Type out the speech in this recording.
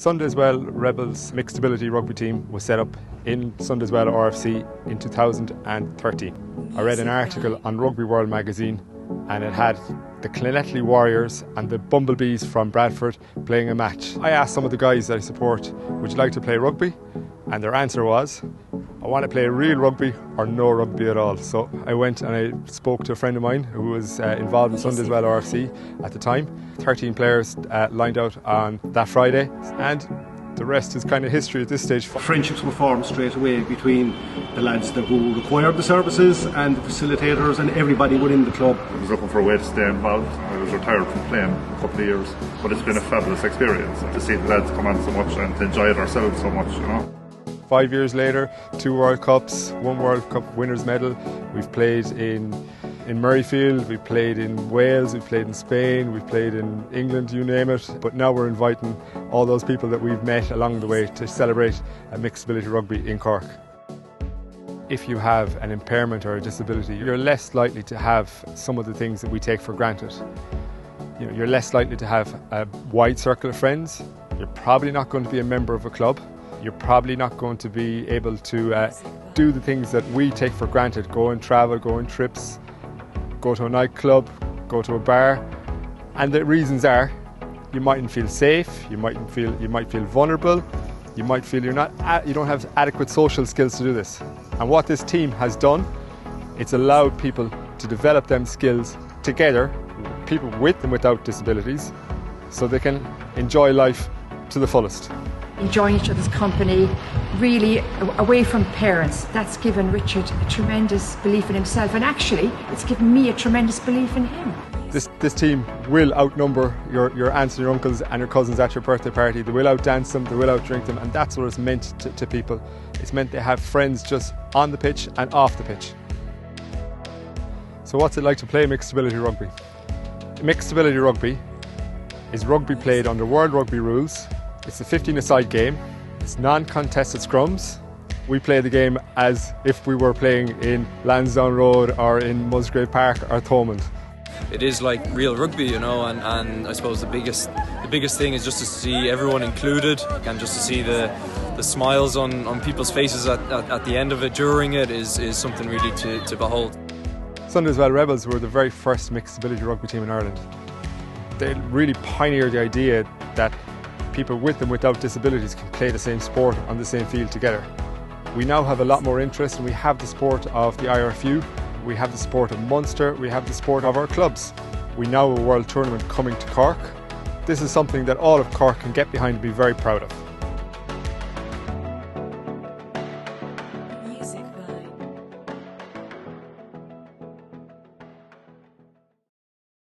Sunday's-Well Rebels mixed ability rugby team was set up in Sunday's-Well RFC in 2013. I read an article on Rugby World magazine and it had the Clonettley Warriors and the Bumblebees from Bradford playing a match. I asked some of the guys that I support, would you like to play rugby? And their answer was, I want to play real rugby or no rugby at all. So I went and I spoke to a friend of mine who was involved in Sunday's-Well RFC at the time. 13 players lined out on that Friday, and the rest is kind of history at this stage. Friendships were formed straight away between the lads who required the services and the facilitators and everybody within the club. I was looking for a way to stay involved. I was retired from playing a couple of years, but it's been a fabulous experience to see the lads come on so much and to enjoy it ourselves so much, you know. 5 years later, 2 World Cups, 1 World Cup winners medal. We've played in Murrayfield, we've played in Wales, we've played in Spain, we've played in England, you name it. But now we're inviting all those people that we've met along the way to celebrate a mixed ability rugby in Cork. If you have an impairment or a disability, you're less likely to have some of the things that we take for granted. You know, you're less likely to have a wide circle of friends. You're probably not going to be a member of a club. You're probably not going to be able to do the things that we take for granted, go and travel, go on trips, go to a nightclub, go to a bar. And the reasons are, you mightn't feel safe, you might feel vulnerable, you might feel you don't have adequate social skills to do this. And what this team has done, it's allowed people to develop them skills together, people with and without disabilities, so they can enjoy life to the fullest. Enjoying each other's company, really away from parents. That's given Richard a tremendous belief in himself, and actually it's given me a tremendous belief in him. This team will outnumber your aunts and your uncles and your cousins at your birthday party. They will outdance them, they will outdrink them, and that's what it's meant to people. It's meant they have friends just on the pitch and off the pitch. So what's it like to play mixed ability rugby? Mixed ability rugby is rugby played under World Rugby rules. It's a 15-a-side game. It's non-contested scrums. We play the game as if we were playing in Lansdowne Road or in Musgrave Park or Thomond. It is like real rugby, you know, and I suppose the biggest thing is just to see everyone included and just to see the smiles on people's faces at the end of it, during it, is something really to behold. Sunday's-Well Rebels were the very first mixed ability rugby team in Ireland. They really pioneered the idea that people with and without disabilities can play the same sport on the same field together. We now have a lot more interest, and we have the support of the IRFU, we have the support of Munster, we have the support of our clubs. We now have a world tournament coming to Cork. This is something that all of Cork can get behind and be very proud of.